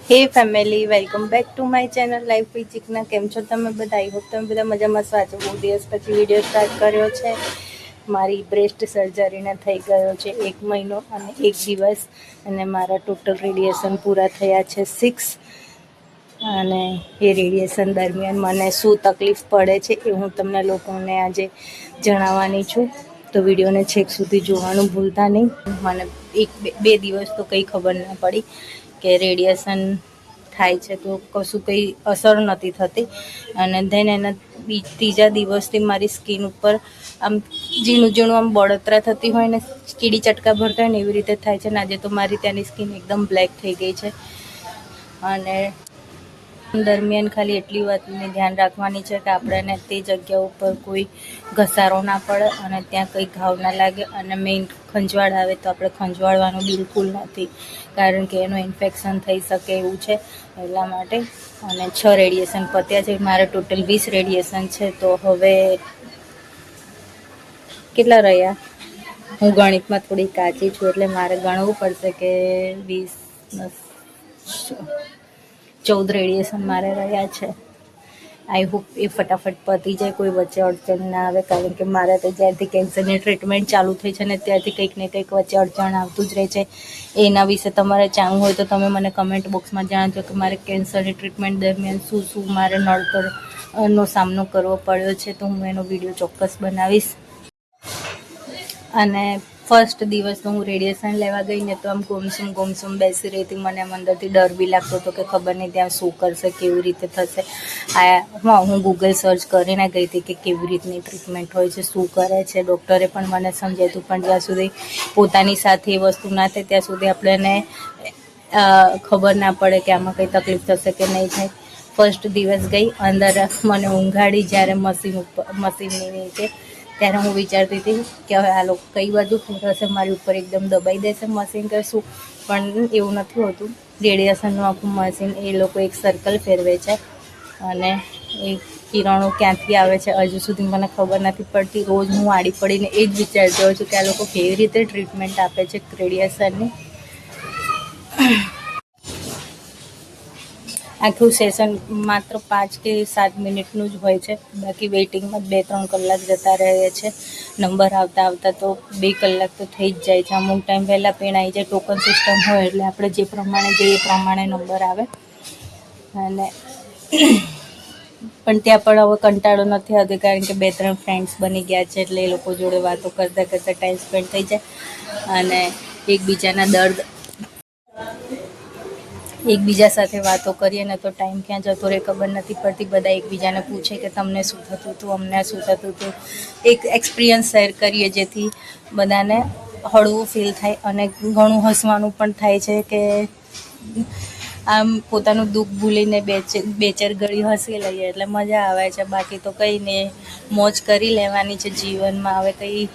હે family, welcome back to my channel life with Chikna. કેમ છો તમે બધા? આઈ હોપ તમે બધા મજામાં છો. આજે બહુ દિવસ પછી વિડીયો સ્ટાર્ટ કર્યો છે. મારી બ્રેસ્ટ સર્જરીને થઈ ગયો છે 1 મહિનો અને 1 દિવસ, અને મારા ટોટલ રેડિયેશન પૂરા થયા છે 6. અને એ રેડિયેશન દરમિયાન મને શું તકલીફ પડે છે એ હું તમને લોકોને આજે જણાવવાની છું. તો વિડીયોને છેક સુધી જોવાનું ભૂલતા નહીં. મને 1-2 દિવસ તો કંઈ ખબર ના પડી કે રેડિયેશન થાય છે, તો કશું કંઈ અસર નથી થતી. અને ધેન એના ત્રીજા દિવસથી મારી સ્કિન ઉપર આમ ઝીણું આમ બળતરા થતી હોય ને, કીડી ચટકા ભરતા હોય ને એવી રીતે થાય છે. અને આજે તો મારી ત્યાંની સ્કિન એકદમ બ્લેક થઈ ગઈ છે. અને દરમિયાન ખાલી એટલી વાતની ધ્યાન રાખવાની છે કે આપણને તે જગ્યા ઉપર કોઈ ઘસારો ના પડે અને ત્યાં કંઈ ઘાવ ના લાગે. અને મેઇન ખંજવાળ આવે તો આપણે ખંજવાળવાનું બિલકુલ નથી, કારણ કે એનું ઇન્ફેક્શન થઈ શકે એવું છે. એટલા માટે અને 6 રેડિયેશન પત્યા છે. મારે ટોટલ 20 રેડિયેશન છે. તો હવે કેટલા રહ્યા? હું ગણિતમાં થોડી કાચી છું, એટલે મારે ગણવું પડશે કે 14 રેડિયેશન મારે રહ્યા છે. આઈ હોપ એ ફટાફટ પતી જાય, કોઈ વચ્ચે અડચણ ના આવે, કારણ કે મારે તો જ્યારથી કેન્સરની ટ્રીટમેન્ટ ચાલુ થઈ છે ને ત્યારથી કંઈક ને કંઈક વચ્ચે અડચણ આવતું જ રહે છે. એના વિશે તમારે જાણવું હોય તો તમે મને કમેન્ટ બોક્સમાં જણાવજો કે મારે કેન્સરની ટ્રીટમેન્ટ દરમિયાન શું મારે નડતરનો સામનો કરવો પડ્યો છે. તો હું એનો વિડીયો ચોક્કસ બનાવીશ. અને ફર્સ્ટ દિવસ તો હું રેડિયેશન લેવા ગઈ ને તો આમ ગુમસુમ બેસી રહી હતી. મને આમ અંદરથી ડર બી લાગતો હતો કે ખબર નહીં ત્યાં શું કરશે, કેવી રીતે થશે. હું ગૂગલ સર્ચ કરીને ગઈ હતી કે કેવી રીતની ટ્રીટમેન્ટ હોય છે, શું કરે છે. ડૉક્ટરે પણ મને સમજાવ્યું, પણ જ્યાં સુધી પોતાની સાથે એ વસ્તુ ના થાય ત્યાં સુધી આપણને ખબર ના પડે કે આમાં કંઈ તકલીફ થશે કે નહીં થાય. ફર્સ્ટ દિવસ ગઈ અંદર, મને ઊંઘાડી જ્યારે મશીનની નીચે, ત્યારે હું વિચારતી હતી કે હવે આ લોકો કઈ બાજુ ફેરવશે, મારી ઉપર એકદમ દબાઈ દેશે મશીન કે શું. પણ એવું નથી હોતું. રેડિયેશનનું આખું મશીન એ લોકો એક સર્કલ ફેરવે છે, અને એ કિરણો ક્યાંથી આવે છે હજુ સુધી મને ખબર નથી પડતી. રોજ હું આડી પડીને એ જ વિચારતી હોઉં છું કે આ લોકો કેવી રીતે ટ્રીટમેન્ટ આપે છે રેડિયેશનની. આખું સેશન માત્ર 5 કે 7 મિનિટનું જ હોય છે. બાકી વેઇટિંગમાં 2-3 કલાક જતા રહે છે. નંબર આવતા તો 2 કલાક તો થઈ જ જાય છે. અમુક ટાઈમ પહેલાં પેન આવી જાય. ટોકન સિસ્ટમ હોય એટલે આપણે જે પ્રમાણે જઈએ એ પ્રમાણે નંબર આવે. અને પણ ત્યાં પણ હવે કંટાળો નથી આવતો, કારણ કે 2-3 ફ્રેન્ડ્સ બની ગયા છે, એટલે એ લોકો જોડે વાતો કરતાં ટાઈમ સ્પેન્ડ થઈ જાય. અને એકબીજા સાથે વાતો કરીએ ને તો ટાઈમ ક્યાં જતો રહે ખબર નથી પડતી. બધા એકબીજાને પૂછે કે તમને શું થતું હતું, અમને શું થતું હતું. એક એક્સપિરિયન્સ શેર કરીએ જેથી બધાને હળવું ફીલ થાય અને ઘણું હસવાનું પણ થાય છે કે આમ પોતાનું દુઃખ ભૂલીને બે ચાર ઘડી હસી લઈએ એટલે મજા આવે છે. બાકી તો કંઈ નહીં, મોજ કરી લેવાની છે જીવનમાં. હવે કંઈ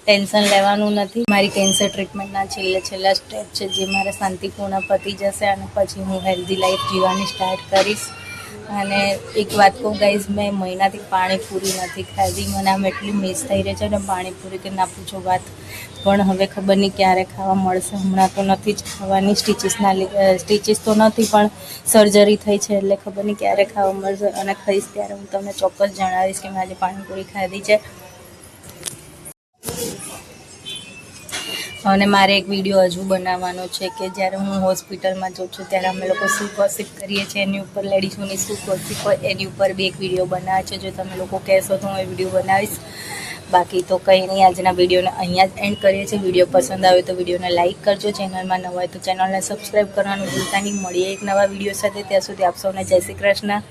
ટેન્શન લેવાનું નથી. મારી કેન્સર ટ્રીટમેન્ટના છેલ્લા સ્ટેપ છે, જે મારે શાંતિપૂર્ણ પતી જશે અને પછી હું હેલ્ધી લાઈફ જીવવાની સ્ટાર્ટ કરીશ. અને એક વાત કહું ગાઈઝ, મેં મહિનાથી પાણીપુરી નથી ખાધી. મને આમ એટલી મિસ થઈ રહી છે ને પાણીપુરી કે ના પૂછો વાત. પણ હવે ખબર નહીં ક્યારે ખાવા મળશે. હમણાં તો નથી જ ખાવાની. સ્ટીચીસ તો નથી, પણ સર્જરી થઈ છે એટલે ખબર નહીં ક્યારે ખાવા મળશે. અને ખાઈશ ત્યારે હું તમને ચોક્કસ જણાવીશ કે મેં આજે પાણીપુરી ખાધી છે. અને મારે એક વિડીયો હજુ બનાવવાનો છે કે જ્યારે હું હોસ્પિટલમાં જાઉં છું ત્યારે અમે લોકો શું ગોસિપ કરીએ છીએ એની ઉપર, લેડીઝોની શું ગોસિપ હોય એની ઉપર બી એક વિડીયો બનાવે છે. જો તમે લોકો કહેશો તો હું એ વિડીયો બનાવીશ. બાકી તો કંઈ નહીં, આજના વિડીયોને અહીંયા જ એન્ડ કરીએ છીએ. વિડીયો પસંદ આવે તો વિડીયોને લાઇક કરજો. ચેનલમાં નવા હોય તો ચેનલને સબસ્ક્રાઈબ કરવાનું ભૂલતા નહીં. મળીએ એક નવા વિડીયો સાથે. ત્યાં સુધી આપ સૌને જય શ્રી કૃષ્ણ.